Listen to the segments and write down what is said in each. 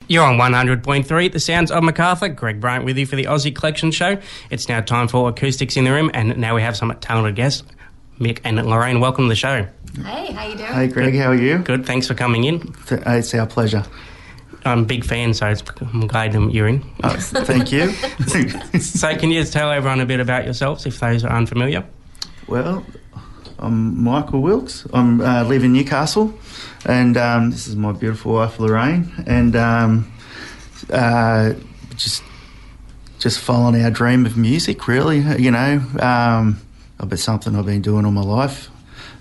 You're on 100.3, the sounds of MacArthur. Greg Bryant with you for the Aussie Collection Show. It's now time for Acoustics in the Room, and now we have some talented guests. Mick and Lorraine, welcome to the show. Hey, how you doing? Hey, Greg, how are you? Good, thanks for coming in. It's our pleasure. I'm a big fan, so I'm glad you're in. Oh, thank you. So can you just tell everyone a bit about yourselves, if those are unfamiliar? Well, I'm Michael Wilks. I live in Newcastle, and this is my beautiful wife, Lorraine, and just following our dream of music, really, you know. It's something I've been doing all my life,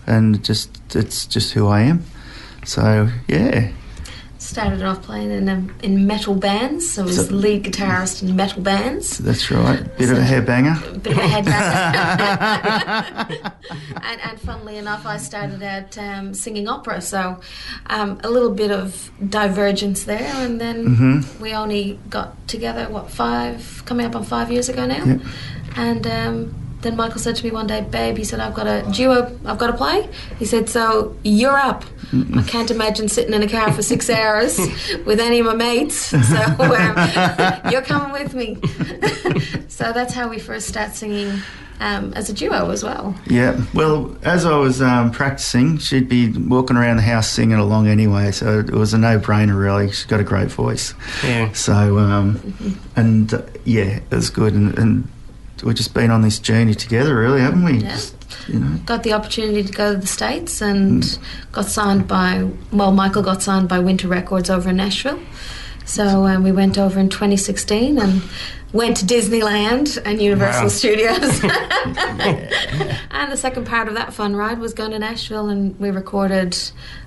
and it's just who I am. So, yeah. Started off playing in metal bands, so I was lead guitarist in metal bands. That's right, bit of a headbanger. Bit of a headbanger. and funnily enough, I started out singing opera, so a little bit of divergence there, and then we only got together, coming up on 5 years ago now? Yep. And then Michael said to me one day, babe, he said, I've got a duo I've got to play. He said, so you're up. I can't imagine sitting in a car for 6 hours with any of my mates, so you're coming with me. So that's how we first started singing as a duo as well. Yeah, well, as I was practicing, she'd be walking around the house singing along anyway, so it was a no-brainer, really. She's got a great voice. Yeah. So, it was good, and we've just been on this journey together, really, haven't we? Yeah. Just, you know. Got the opportunity to go to the States and got signed Michael got signed by Winter Records over in Nashville. So we went over in 2016 and went to Disneyland and Universal Studios. And the second part of that fun ride was going to Nashville, and we recorded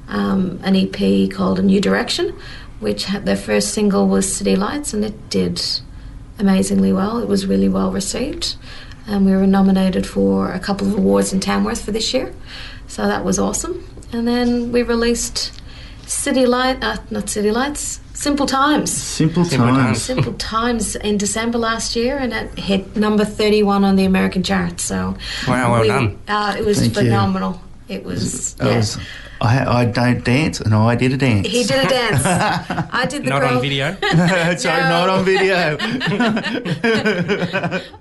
an EP called A New Direction, which their first single was City Lights, and it did amazingly well. It was really well received, and we were nominated for a couple of awards in Tamworth for this year, so that was awesome. And then we released Simple Times. Simple Times in December last year, and it hit number 31 on the American charts. So well done. It was phenomenal. You. I don't dance, and I did a dance. He did a dance. I did the not girl. on video. Sorry, not on video.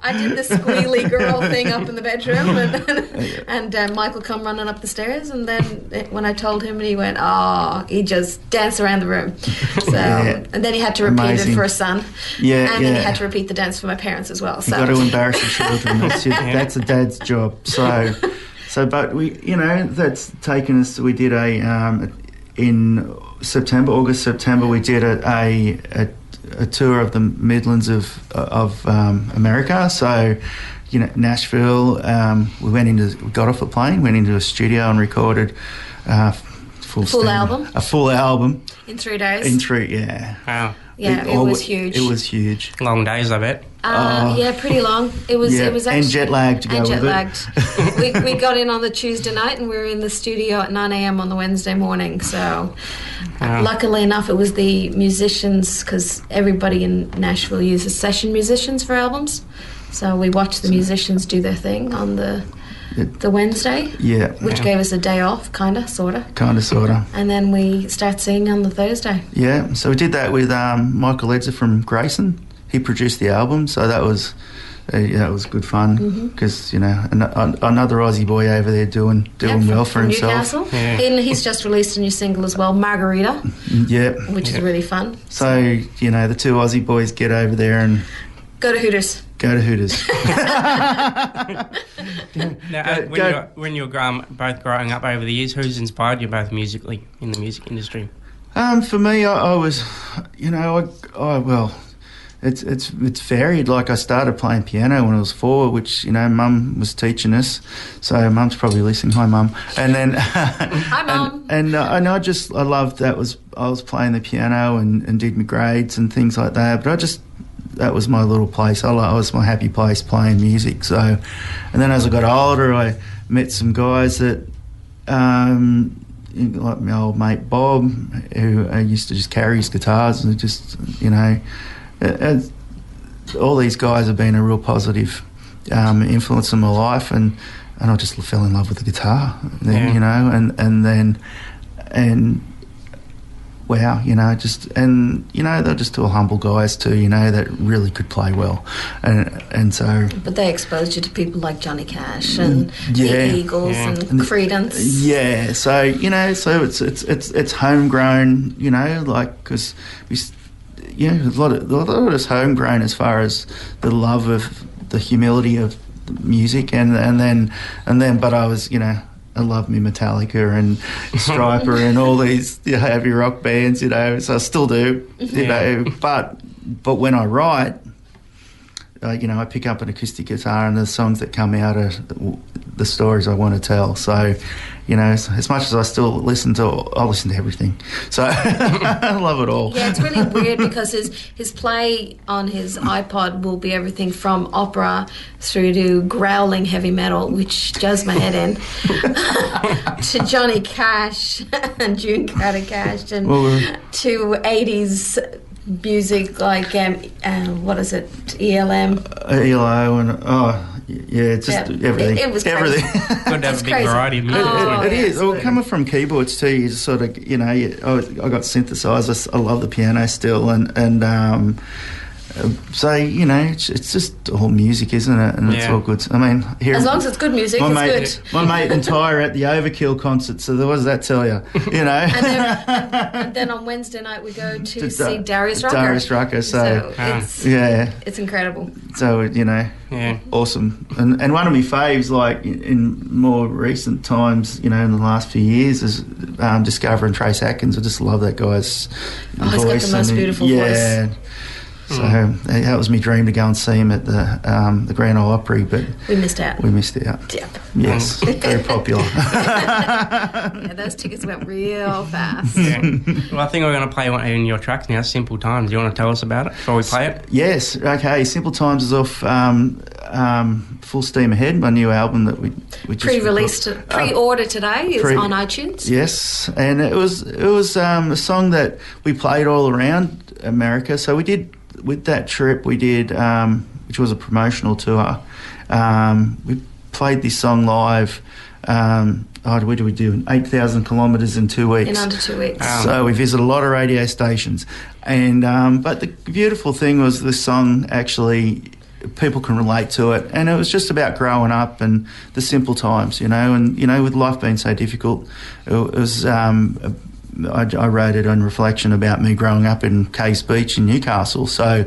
I did the squealy girl thing up in the bedroom, and Michael come running up the stairs, and then when I told him, and he went, he just danced around the room. So, and then he had to repeat it for his son. Yeah, and then he had to repeat the dance for my parents as well. So you got to embarrass the children. That's a dad's job. So, but that's taken us. We did in August, September. We did a tour of the Midlands of America. So, Nashville. We got off a plane, went into a studio, and recorded a full album in 3 days. Wow. Yeah, it was huge. It was huge. Long days, I bet. Yeah, pretty long. It was actually, and jet lagged to go with it. we got in on the Tuesday night, and we were in the studio at 9 a.m. on the Wednesday morning. So, luckily enough, it was the musicians, because everybody in Nashville uses session musicians for albums. So we watched the musicians do their thing on the Wednesday, which gave us a day off, kind of, sort of. And then we start singing on the Thursday. Yeah, so we did that with Michael Edzer from Grayson. He produced the album, so that was good fun, because another Aussie boy over there doing well for himself. Newcastle. Yeah. And he's just released a new single as well, Margarita. Which is really fun. So the two Aussie boys get over there and go to Hooters. Now, when you were both growing up over the years, who's inspired you both musically in the music industry? For me, I was, it's varied. Like, I started playing piano when I was 4, which Mum was teaching us. So Mum's probably listening. Hi, Mum. And then, hi, Mum. And I loved that. I was playing the piano and did my grades and things like that. But that was my little place. I was my happy place, playing music. So, and then as I got older, I met some guys that, like my old mate Bob, who used to just carry his guitars, and just, all these guys have been a real positive influence in my life, and I just fell in love with the guitar. Then, and wow, you know, they're just all humble guys too, you know, that really could play well, and so. But they exposed you to people like Johnny Cash and the Eagles and Creedence. Yeah, so you know, so it's homegrown, you know, like because a lot of it's homegrown as far as the love of the humility of the music, and then, but I was, you know. I love me Metallica and Striper and all these heavy rock bands, you know, so I still do, you know, but when I write, you know, I pick up an acoustic guitar and the songs that come out are the stories I want to tell. So, you know, as much as I still listen to everything. So I love it all. Yeah, it's really weird because his play on his iPod will be everything from opera through to growling heavy metal, which does my head in, to Johnny Cash and June Carter Cash, and to 80s music like what is it, ELM, ELO, and it's just everything. It was crazy. Everything. Good to have a big variety of music. It is. Well, coming from keyboards too, you just sort of, you know, I got synthesizers. I love the piano still, and so, you know, it's just all music, isn't it? And it's all good. I mean, here, as long as it's good music, it's good. My mate and Ty are at the Overkill concert, so what does that tell you? You know. and then on Wednesday night we go to see Darius Rucker. So it's incredible. So, you know, awesome. And one of my faves, like in more recent times, you know, in the last few years, is discovering Trace Atkins. I just love that guy's voice. He's got the most beautiful voice. So that was my dream, to go and see him at the Grand Ole Opry, but we missed out. Yep. Yes, very popular. Yeah, those tickets went real fast. Yeah. Well, I think we're going to play one in your track now, Simple Times. Do you want to tell us about it before we play it? Yes. Okay. Simple Times is off Full Steam Ahead, my new album that we just pre-released, pre-order today is on iTunes. Yes, and it was a song that we played all around America. So we did. With that trip we did, which was a promotional tour, we played this song live. Where did we do? 8,000 kilometres in 2 weeks. In under 2 weeks. So we visited a lot of radio stations. And but the beautiful thing was this song actually, people can relate to it. And it was just about growing up and the simple times, you know. And, you know, with life being so difficult, it was... I wrote it on reflection about me growing up in Case Beach in Newcastle. So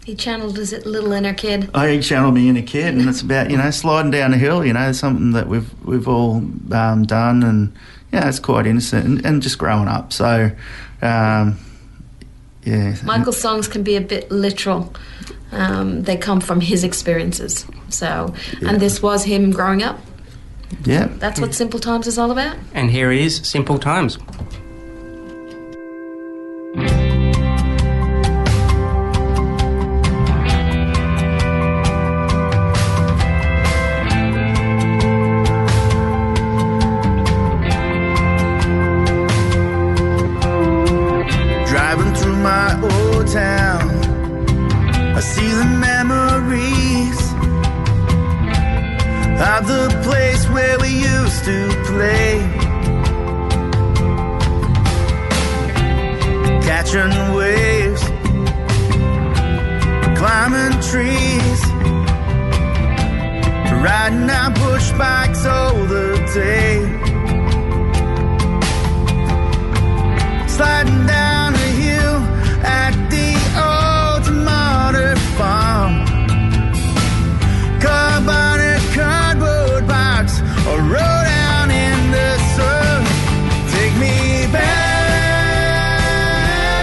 he channeled his little inner kid. He channeled me inner kid, and it's about, you know, sliding down a hill. You know, something that we've all done, and it's quite innocent and just growing up. So Michael's songs can be a bit literal. They come from his experiences. So and this was him growing up. Yeah. That's what Simple Times is all about. And here is Simple Times. Driving through my old town, I see the memories of the place where we used to play, catching waves, climbing trees, riding our push bikes all the day, sliding down a hill at the old Martyr Farm, cardboard box, or roll down in the sun. Take me back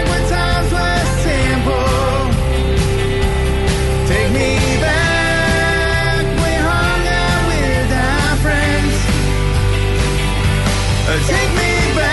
when times were simple. Take me back, we hung out with our friends. Take me back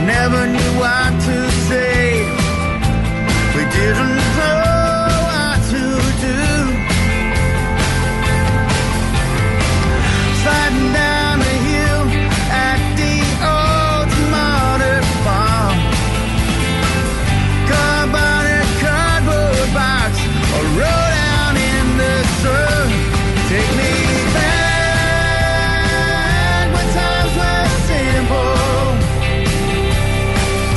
never knew what to say. We didn't know what to do. Sliding down the hill at the old motor farm. Car bought a cardboard box, a roll down in the sun. Take me back when times were simple.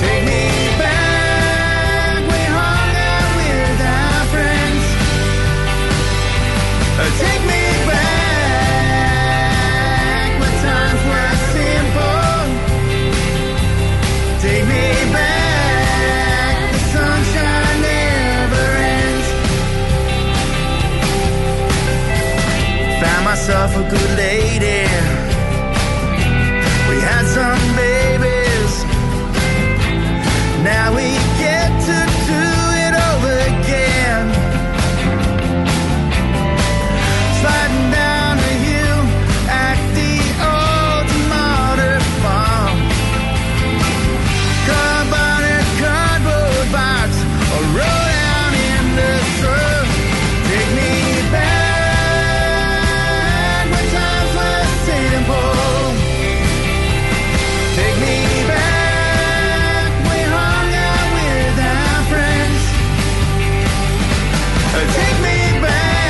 Take me back, we hung out with our friends. Take me back when times were simple. Take me back, the sunshine never ends. Found myself a good lady. We had some babies. Now we get to do it over again. Sliding down the hill at the old motor farm. Car bought a cardboard box, a roll down in the sun. Take me back when times were simple. Take me back, we hung out with our friends. Take me back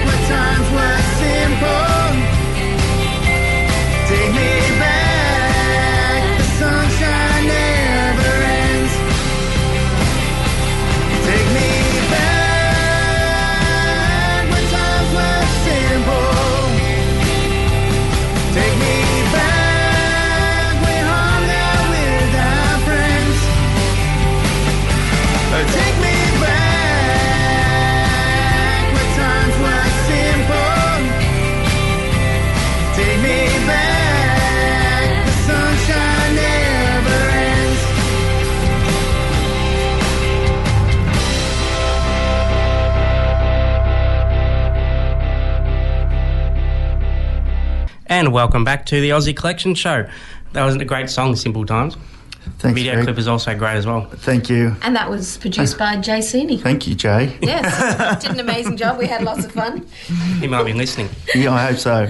when times were simple. Take me back, the sunshine never ends. Take me back when times were simple. Take me back, we hung out with our friends. Take me back when times were simple. Take me back, the sunshine never ends. And welcome back to the Aussie Collection Show. That was a great song, Simple Times. Thanks, Video Greg. clip is also great as well. Thank you. And that was produced by Jay Sini. Thank you, Jay. Yes, did an amazing job. We had lots of fun. He might be listening. Yeah, I hope so.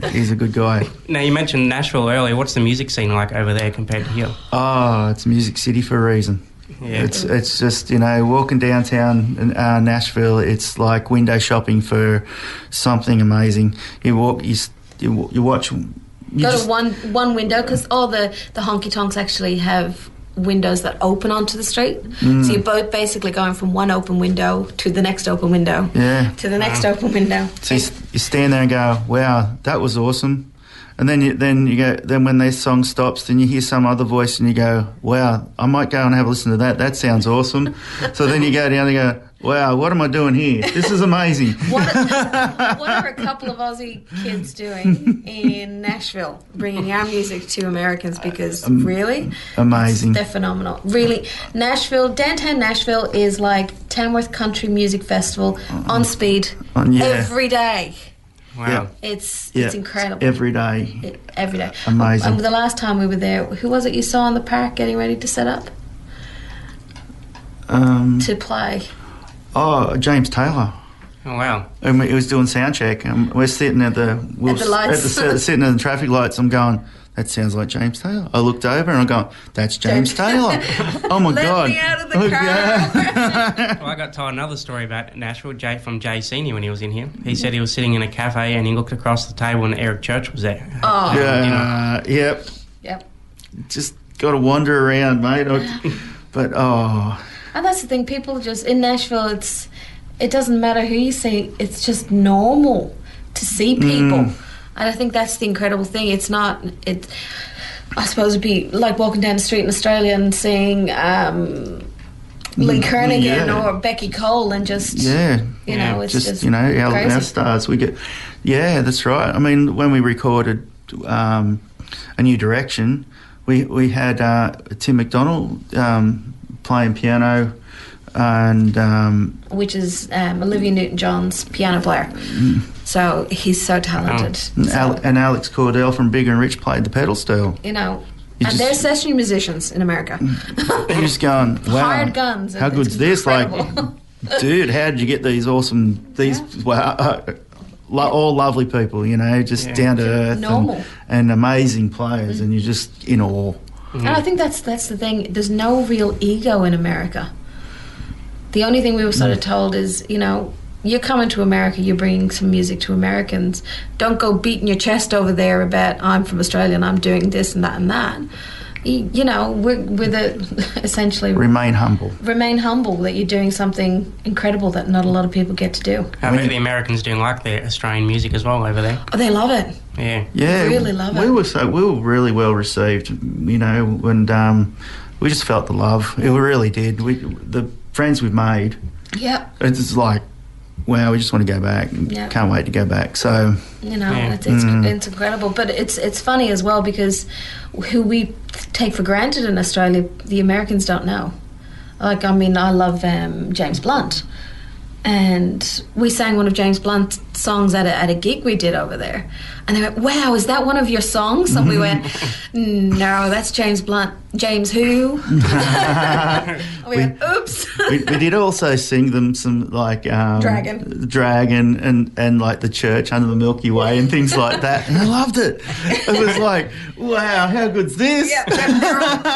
He's a good guy. Now, you mentioned Nashville earlier. What's the music scene like over there compared to here? Oh, it's Music City for a reason. Yeah. It's just, walking downtown Nashville, it's like window shopping for something amazing. You walk, you watch... Go to one window, because all the honky tonks actually have windows that open onto the street. So you're both basically going from one open window to the next open window. Yeah. To the next open window. So you stand there and go, wow, that was awesome. And then you go. Then when their song stops, then you hear some other voice and you go, wow, I might go and have a listen to that. That sounds awesome. So then you go down and go, wow, what am I doing here? This is amazing. What are a couple of Aussie kids doing in Nashville, bringing our music to Americans? Because really, amazing. They're phenomenal. Really, downtown Nashville is like Tamworth Country Music Festival on speed every day. Wow. It's incredible. Every day. Every day. Amazing. The last time we were there, who was it you saw in the park getting ready to set up? To play? Oh, James Taylor. Oh, wow. And he was doing sound check, and we're sitting at the lights. sitting at the traffic lights. I'm going, that sounds like James Taylor. I looked over and I'm going, that's James Taylor. Oh my God. Let me out of the car. Well, I got told another story about Nashville from Jay Senior when he was in here. He said he was sitting in a cafe and he looked across the table and Eric Church was there. Oh. Yep. Just got to wander around, mate. But And that's the thing, people just, in Nashville, it doesn't matter who you see, it's just normal to see people. And I think that's the incredible thing. I suppose it'd be like walking down the street in Australia and seeing Lee Kernaghan or Becky Cole and just, it's just our stars. We get, that's right. I mean, when we recorded A New Direction, we had Tim McDonald playing piano, and which is Olivia Newton-John's piano player. So he's so talented. And Alex Cordell from Big and Rich played the pedal steel. And they're session musicians in America. You're just going, wow. Hired guns. How good's this? Incredible. Like, dude, how did you get these all lovely people, just down to earth normal and amazing players, and you're just in awe. And I think that's the thing. There's no real ego in America. The only thing we were sort of told is, you're coming to America, you're bringing some music to Americans. Don't go beating your chest over there about, I'm from Australia and I'm doing this and that and that. We're essentially... Remain humble. Remain humble that you're doing something incredible that not a lot of people get to do. How many of the Americans do like their Australian music as well over there? Oh, they love it. Yeah. They really love it. We were really well received, and we just felt the love. It really did. The friends we've made, it's just like, wow, we just want to go back. Can't wait to go back. So it's incredible. But it's funny as well, because who we take for granted in Australia, the Americans don't know. Like, I love James Blunt, and we sang one of James Blunt's songs at a gig we did over there, and they went, wow, is that one of your songs? And we went, no, that's James Blunt. James who? we went, oops. we did also sing them some, like, Dragon and like the Church Under the Milky Way and things like that, and I loved it. It was like, wow, how good's this? Yeah,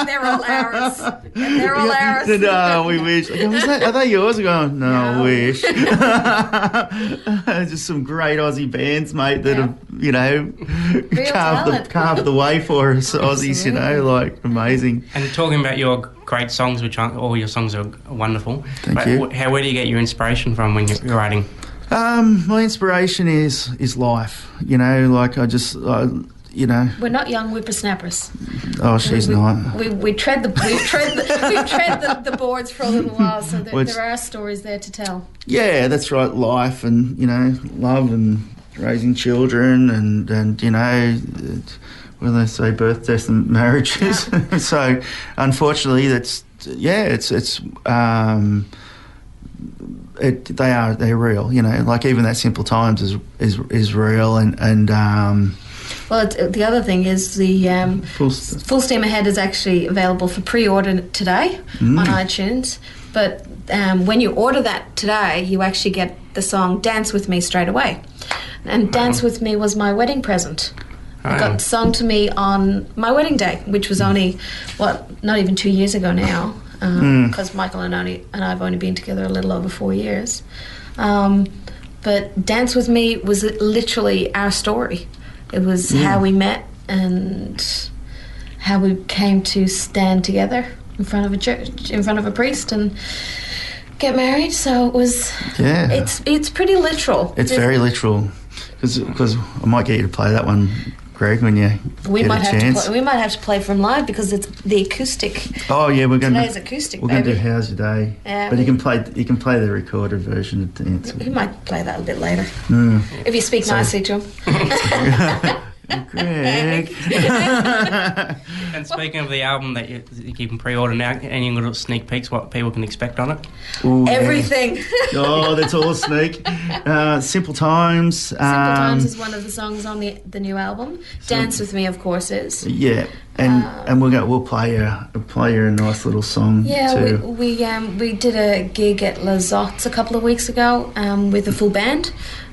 they're all ours. And they're all ours. No, we wish. I go, are they yours? I go, no, I wish. Just some great Aussie bands, mate, that have, carved the way for us Aussies, like, amazing. And talking about your great songs, which all your songs are wonderful. Thank you. Where do you get your inspiration from when you're writing? My inspiration is life. Like I just, We're not young whippersnappers. Oh, she's not. We tread the boards for a little while, so there are stories there to tell. Yeah, that's right. Life and love and raising children and when they say birth, death, and marriages. Yeah. So, unfortunately, they're real. Like even that Simple Times is real and. Well, the other thing is the Full Steam Ahead is actually available for pre-order today on iTunes. But when you order that today, you actually get the song "Dance With Me" straight away. And "Dance With Me" was my wedding present. It got sung to me on my wedding day, which was only, not even 2 years ago now, because Michael and I have only been together a little over 4 years. But "Dance With Me" was literally our story. It was how we met and how we came to stand together in front of a church, in front of a priest, and get married. So it was. Yeah. It's pretty literal. It's very literal, because I might get you to play that one, Greg, when you get a chance. We might have to play from live because it's the acoustic. Oh yeah, today's acoustic. We're going to do "How's Your Day," but you can play the recorded version of "Dance." We might play that a bit later if you speak nicely to him. Greg. And speaking of the album that you can pre-order now, any little sneak peeks what people can expect on it? Ooh, everything. Oh, that's all a sneak. Simple Times. Simple Times is one of the songs on the new album. Dance With Me, of course, is. Yeah, and we'll play you a nice little song. Yeah, too. we did a gig at Les Ots a couple of weeks ago with a full band.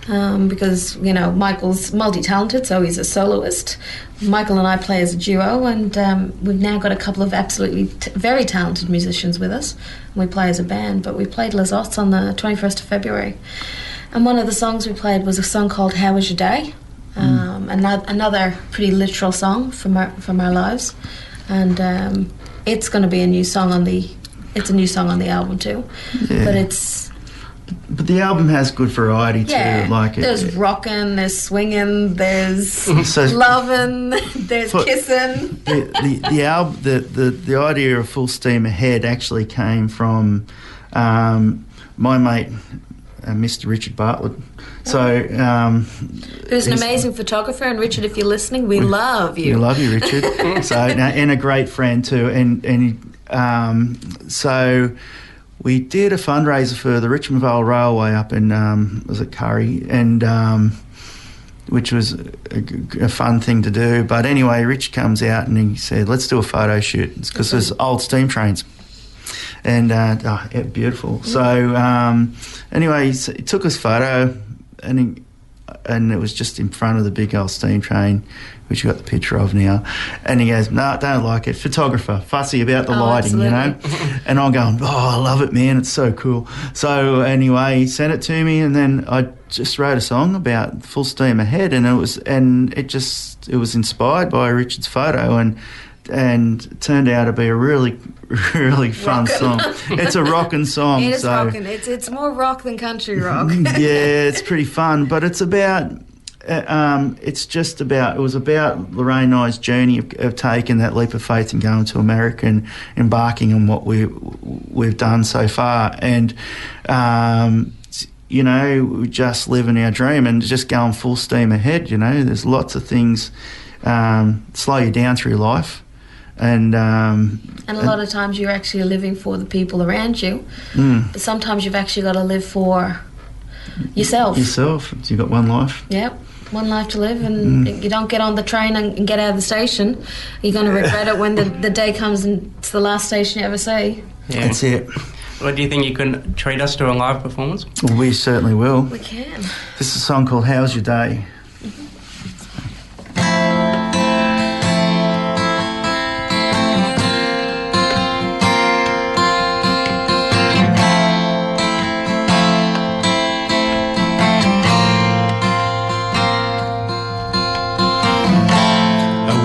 Because Michael's multi-talented, so he's a soloist. Michael and I play as a duo, and we've now got a couple of absolutely very talented musicians with us. We play as a band, but we played Les Ots on the 21st of February, and one of the songs we played was a song called "How Was Your Day," another pretty literal song from our lives, and it's going to be a new song on the album too. Yeah. But the album has good variety too. Yeah, there's rockin', there's swinging, there's lovin', there's kissing. The album, the idea of Full Steam Ahead actually came from my mate, Mr. Richard Bartlett. So who's an amazing photographer, and Richard, if you're listening, we love you. We love you, Richard. And a great friend too, so. We did a fundraiser for the Richmond Vale Railway up in, was it Curry? And which was a fun thing to do. But anyway, Rich comes out and he said, let's do a photo shoot. It's because there's old steam trains. And, yeah, beautiful. So, anyway, he took us photo and it was just in front of the big old steam train, which you got the picture of now. And he goes, no, don't like it. Photographer, fussy about the lighting, absolutely. you know. And I'm going, I love it, man. It's so cool. So anyway, he sent it to me, and then I just wrote a song about Full Steam Ahead, and it was inspired by Richard's photo, and turned out to be a really, really fun song. It's a rockin' song. It is rockin'. It's more rock than country rock. Yeah, it's pretty fun, but it's about. It was about Lorraine and I's journey of taking that leap of faith and going to America and embarking on what we've done so far, and you know, we're just living our dream and just going full steam ahead. You know, there's lots of things slow you down through life. And a lot of times you're actually living for the people around you, but sometimes you've actually got to live for yourself. You've got one life. Yep, one life to live, and you don't get on the train and get out of the station. You're going to regret it when the day comes and it's the last station you ever see. Yeah. That's it. Well, do you think you can treat us to a live performance? We certainly will. We can. This is a song called How's Your Day?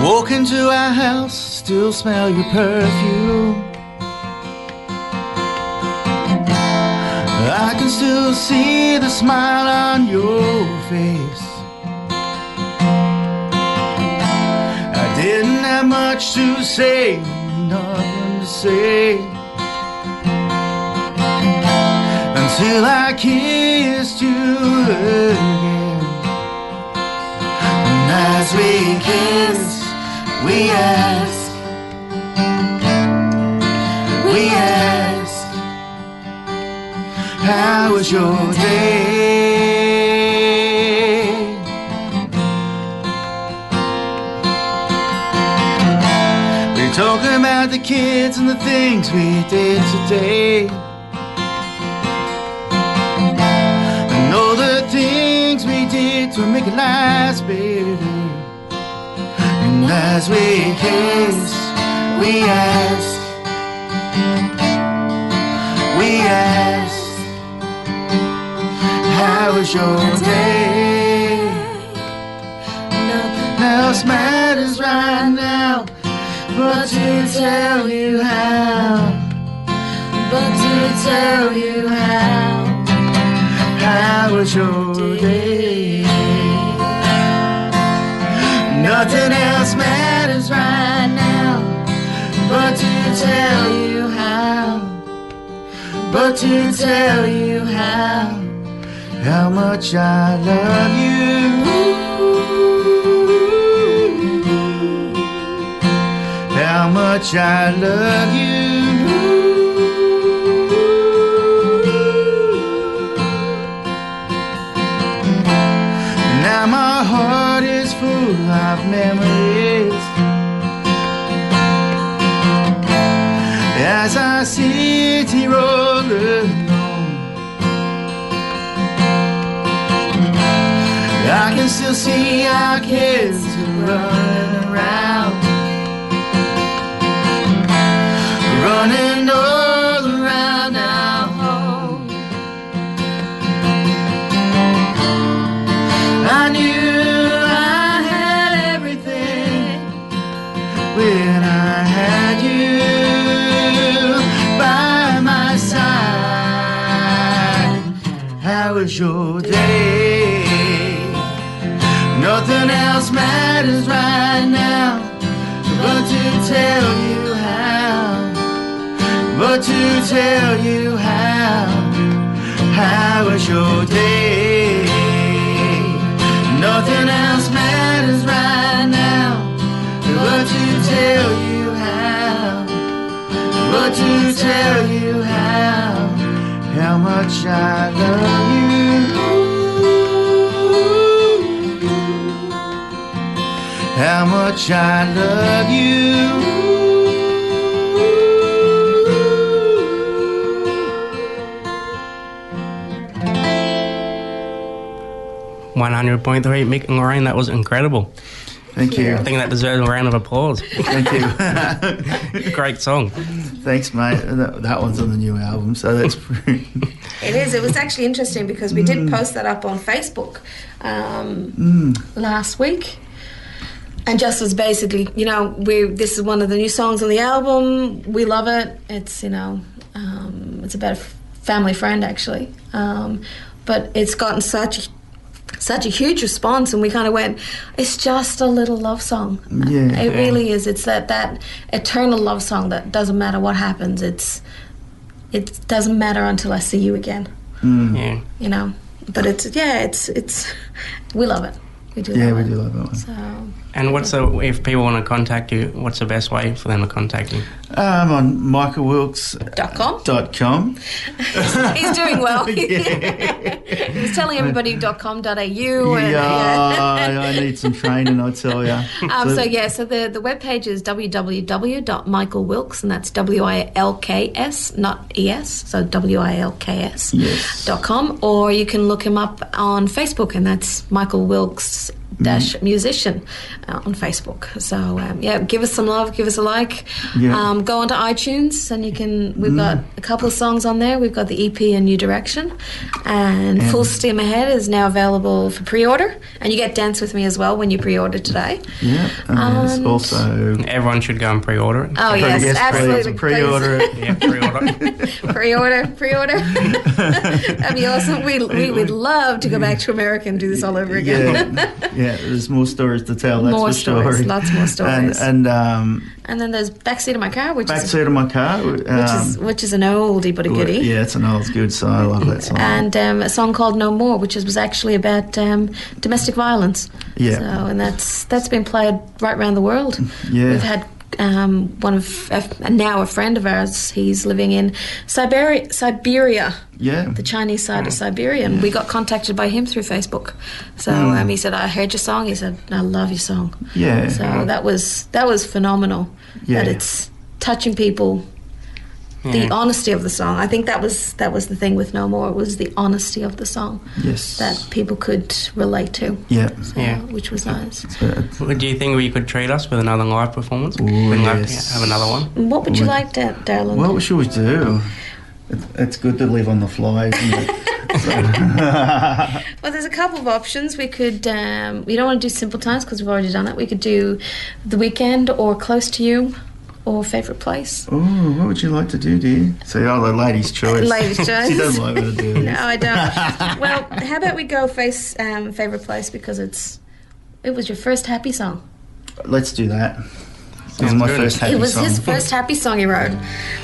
Walk into our house, still smell your perfume. I can still see the smile on your face. I didn't have much to say, nothing to say, until I kissed you again. And as we kiss, we ask, how was your day? We're talking about the kids and the things we did today, and all the things we did to make it last better. And as we kiss, we ask, how was your day? Nothing else matters right now but to tell you how, how was your day? Nothing else matters right now but to tell you how, how much I love you, how much I love you. Now my heart is full of memories as I sit here all alone. I can still see our kids running around, running all around our home. I knew I had everything when I had you by my side. How was your day? Nothing else matters right now but to tell you how, how was your day? Nothing else matters right now but to tell you how much I love you. much I love you. 100.3, Mick and Lorraine, that was incredible. Thank you. I think that deserves a round of applause. Thank you. Great song. Thanks, mate. That one's on the new album, so that's pretty... It is. It was actually interesting because we did post that up on Facebook last week. And just was basically, you know, this is one of the new songs on the album. We love it. It's, you know, it's about a family friend, actually. But it's gotten such a huge response, and we kind of went, it's just a little love song. Yeah. It really is. It's that eternal love song that doesn't matter what happens. It doesn't matter until I see you again. Yeah. You know, but it's we love it. We do. Yeah, love we it. do love that one. So, And if people want to contact you, what's the best way for them to contact you? On michaelwilks.com. He's doing well. Yeah. He was telling everybody .com.au. And, I need some training, I tell you. So the webpage is www.michaelwilks, and that's WILKS, not ES, so WILKS. Yes. .com, or you can look him up on Facebook, and that's Michael Wilks musician on Facebook. So give us some love, give us a like. Yeah. Go onto iTunes, and we've got a couple of songs on there. We've got the EP A New Direction, and Full Steam Ahead is now available for pre-order, and you get Dance With Me as well when you pre-order today. Yeah, and it's also... Everyone should go and pre-order it. Oh yes, absolutely. Pre-order it. Yeah, pre-order. pre-order. That'd be awesome. We would love to go back to America and do this all over again. Yeah, there's more stories to tell. That's More for stories, sure. lots more stories. And then there's Backseat of My Car, which Backseat of My Car, which is an oldie but a goodie. Yeah, it's an old good song. I love that song. And a song called No More, which was actually about domestic violence. Yeah. So, and that's been played right around the world. Yeah. We've had now a friend of ours. He's living in Siberia. Yeah. The Chinese side of Siberia, and we got contacted by him through Facebook. So he said, "I heard your song." He said, "I love your song." Yeah. So that was phenomenal. Yeah. That it's touching people. The honesty of the song. I think that was the thing with No More. It was the honesty of the song. Yes. That people could relate to. Yeah. So, which was nice. Do you think we could treat us with another live performance? Ooh, We'd love yes. to have another one. What would you like, darling? What should we do? It's good to live on the fly, isn't it? Well, there's a couple of options. We could. We don't want to do Simple Times because we've already done it. We could do The Weekend or Close to You. Or favourite place? Oh, what would you like to do, dear? So, the lady's choice. Lady's choice. She doesn't like me to do this. No, I don't. Well, how about we go favourite place because it was your first happy song. Let's do that. It was my first happy song. It was his first happy song he wrote.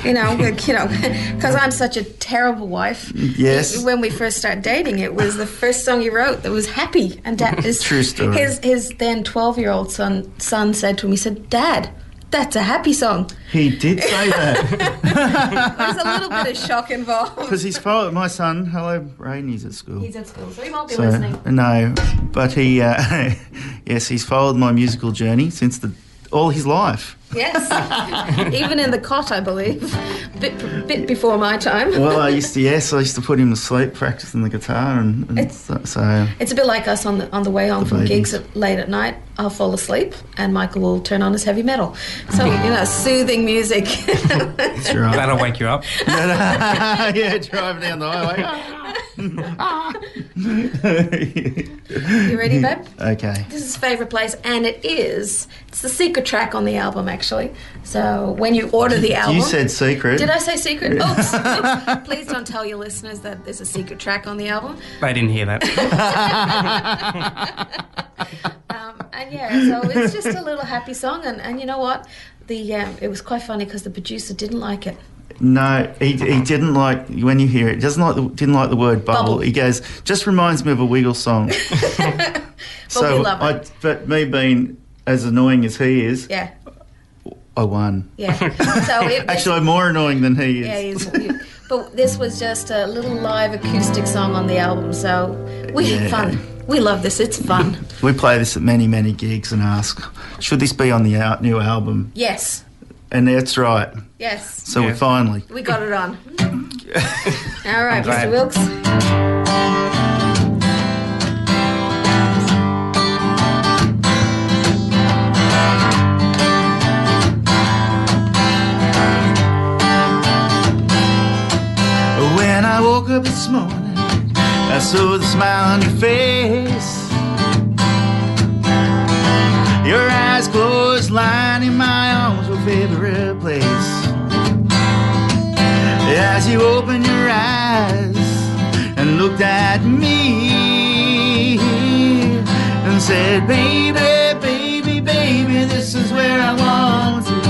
Because I'm such a terrible wife. Yes. When we first started dating, it was the first song he wrote that was happy. And True story. His then 12-year-old son said to him, he said, "Dad, that's a happy song." He did say that. There's a little bit of shock involved. Because he's followed my son. Hello, Braden. He's at school. He's at school, so he won't be listening. No, but he, yes, he's followed my musical journey since all his life. Yes, even in the cot, I believe. Bit before my time. Well, I used to put him to sleep practicing the guitar, and It's so. It's a bit like us on the way home from babies. gigs late at night. I'll fall asleep, and Michael will turn on his heavy metal. So soothing music. That's right. That'll wake you up. Yeah, driving down the highway. You ready, babe? Okay. This is favourite place, and it's the secret track on the album, actually. So when you order the album... You said secret. Did I say secret? Oops. Please don't tell your listeners that there's a secret track on the album. They didn't hear that. So it's just a little happy song, and you know what? It was quite funny because the producer didn't like it. No, he didn't like, when you hear it, didn't like the word bubble. He goes, just reminds me of a Wiggle song. But we love it. But me being as annoying as he is, Yeah. I won. Yeah. So Actually, I'm more annoying than he is. Yeah, he's. But this was just a little live acoustic song on the album, so we had fun. We love this. It's fun. We play this at many, many gigs and ask, should this be on the new album? Yes. And that's right. Yes. So we finally. We got it on. All right, glad. Mr. Wilks. When I woke up this morning, I saw the smile on your face. Your eyes closed, lying in my arms, your favorite place. As you opened your eyes and looked at me and said, baby, baby, baby, this is where I want to be.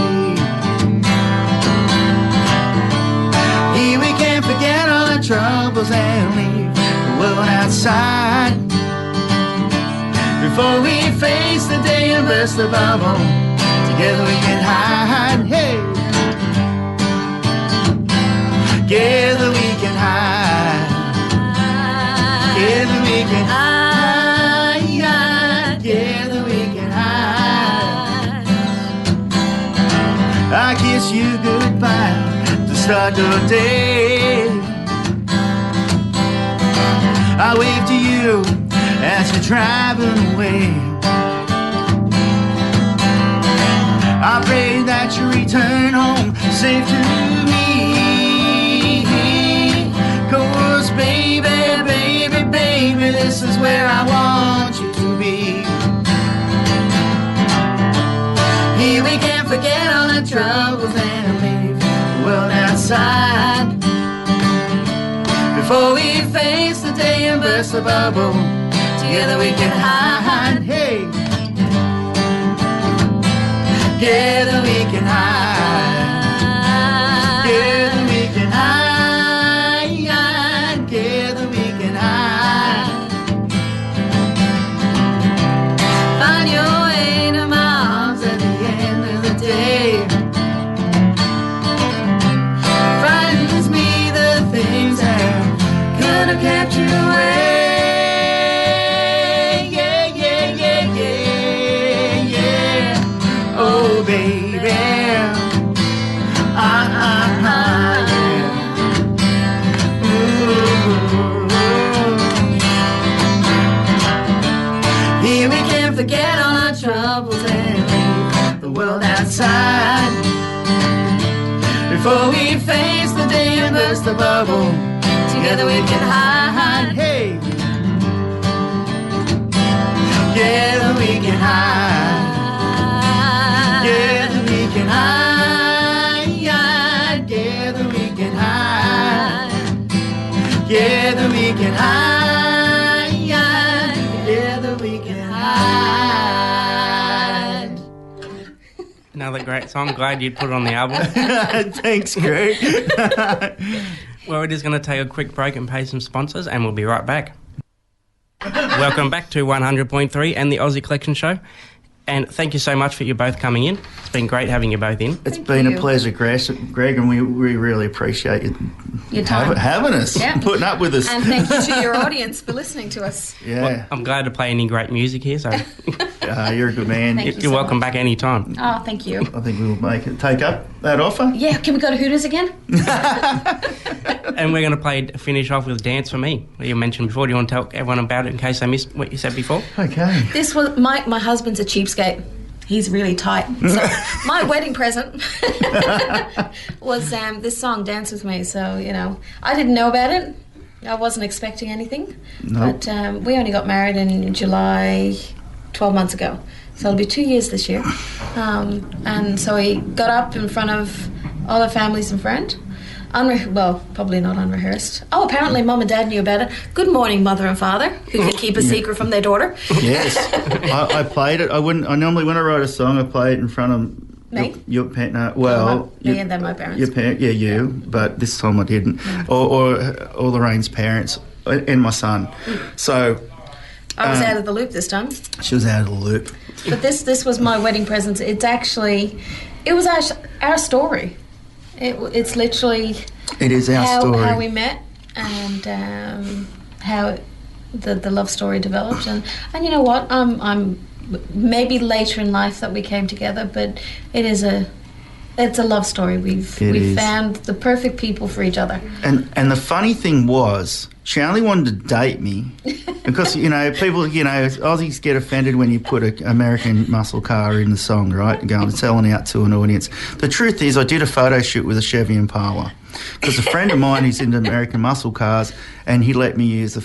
Here we can't forget all our troubles and leave the world outside. Before we face the day and burst the bubble, together we can hide. Hey, together we can hide. Together we can hide. Together we can hide. I kiss you goodbye to start the day. I wave to you as you're driving away. I pray that you return home safe to me. 'Cause baby, baby, baby, this is where I want you to be. Here we can't forget all the troubles and leave the world outside. Before we face the day and burst the bubble, together we can hide. Hey, together we can hide. Together we can hide. Together we can hide. Find your way to my arms at the end of the day. Frightens me the things that could have kept you away. Oh, baby, yeah. Ooh. Here we can't forget all our troubles and leave the world outside. Before we face the day and burst the bubble, together we can hide. Hey, together we can hide. Together we can hide, together we can hide. Together we can hide, together we can hide. Another great song. Glad you'd put it on the album. Thanks, Greg. Well, we're just going to take a quick break and pay some sponsors, and we'll be right back. Welcome back to 100.3 and the Aussie Collection Show. And thank you so much for you both coming in. It's been great having you both in. It's been a pleasure, Greg, and we really appreciate you Your time. having us, putting up with us. And thank you to your audience for listening to us. Yeah. Well, I'm glad to play any great music here, so You're a good man. Thank you you're so welcome much. back any time. Oh, thank you. I think we'll take up that offer. Yeah, can we go to Hooters again? And we're going to finish off with Dance For Me, what you mentioned before. Do you want to tell everyone about it in case they missed what you said before? Okay. This was my husband's a cheapskate. He's really tight. So my wedding present was this song, Dance With Me. So, you know, I didn't know about it. I wasn't expecting anything. Nope. But we only got married in July 12 months ago. So it'll be 2 years this year. And so he got up in front of all our families and friends. Well, probably not unrehearsed. Oh, apparently Mum and Dad knew about it. Good morning, Mother and Father, who can keep a secret from their daughter. Yes. I played it. I normally, when I write a song, I play it in front of Me? your parent. Well, me and then my parents. Your parent, yeah, you. But this time I didn't. Or Lorraine's parents and my son. So I was out of the loop this time. she was out of the loop. But this was my wedding present. It was our story. It's literally It is our story. how we met and how the love story developed. And you know what? I'm maybe later in life that we came together, but it's a love story. We've found the perfect people for each other. And the funny thing was, she only wanted to date me because, people, Aussies get offended when you put an American muscle car in the song, right, and go and selling out to an audience. The truth is, I did a photo shoot with a Chevy Impala because a friend of mine is into American muscle cars, and he let me use the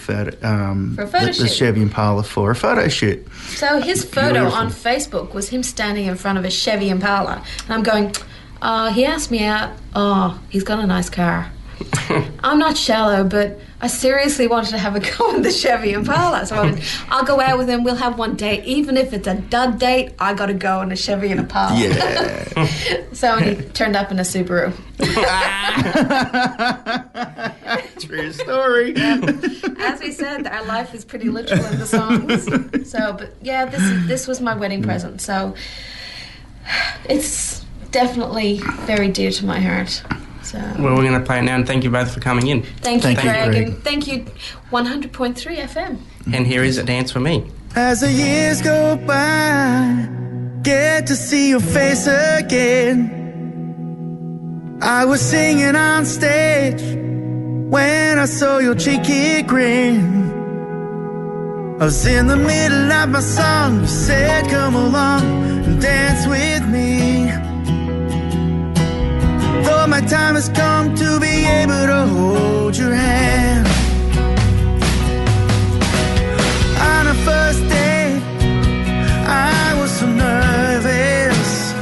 Chevy Impala for a photo shoot. So his photo on Facebook was him standing in front of a Chevy Impala, and I'm going, he asked me out. Oh, he's got a nice car. I'm not shallow, but I seriously wanted to have a go in the Chevy Impala. So I'll go out with him. We'll have one date. Even if it's a dud date, I got to go in a Chevy Impala. Yeah. So he turned up in a Subaru. True story. Yeah. As we said, our life is pretty literal in the songs. So, but yeah, this was my wedding present. So it's definitely very dear to my heart. So. Well, we're going to play it now, and thank you both for coming in. Thank you, Greg, and thank you, 100.3 FM. And here is A Dance for Me. As the years go by, get to see your face again. I was singing on stage when I saw your cheeky grin. I was in the middle of my song. You said, come along and dance with me. Though my time has come to be able to hold your hand. On our first date, I was so nervous.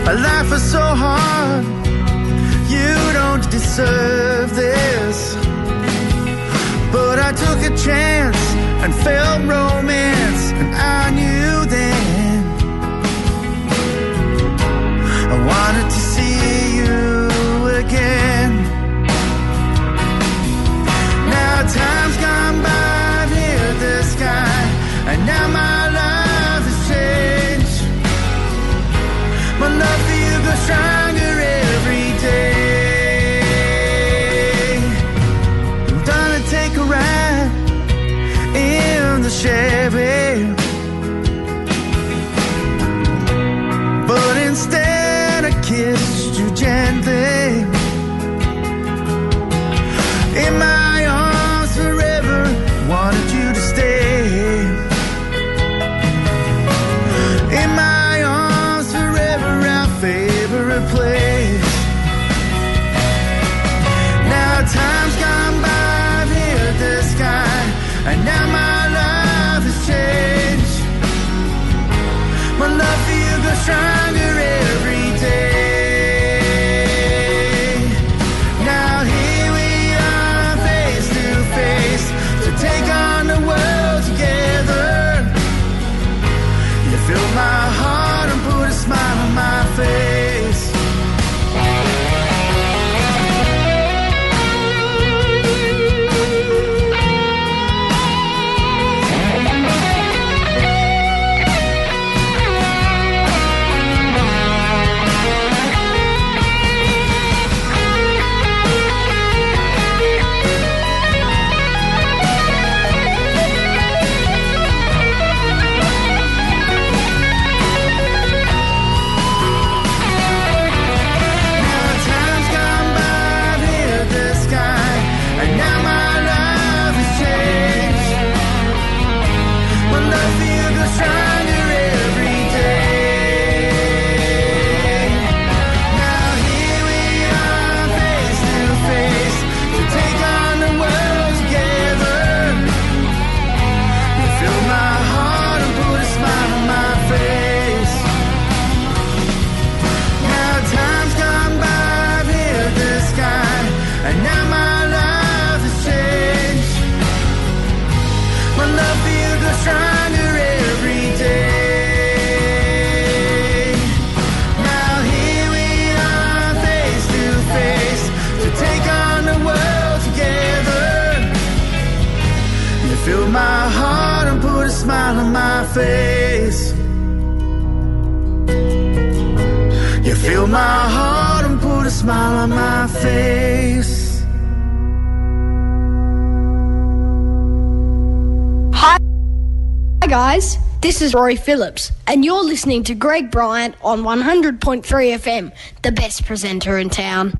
My life was so hard. You don't deserve this. But I took a chance and felt romance, and I knew then I wanted to see you again. Now time's gone by, I've hit the sky, and now my life has changed. My love for you goes stronger every day. I'm gonna take a ride in the Chevy, but instead I kissed you gently. In my arms forever, wanted you to stay. In my arms forever, our favorite place. Now time's gone by, I've hit the sky, and now my life has changed. My love for you goes stronger every day. Now here we are, face to face, to take on the world together. You fill my heart and put a smile on my face. Fill my heart and put a smile on my face. You fill my heart and put a smile on my face. Hi guys, this is Rory Phillips, and you're listening to Greg Bryant on 100.3 FM, the best presenter in town.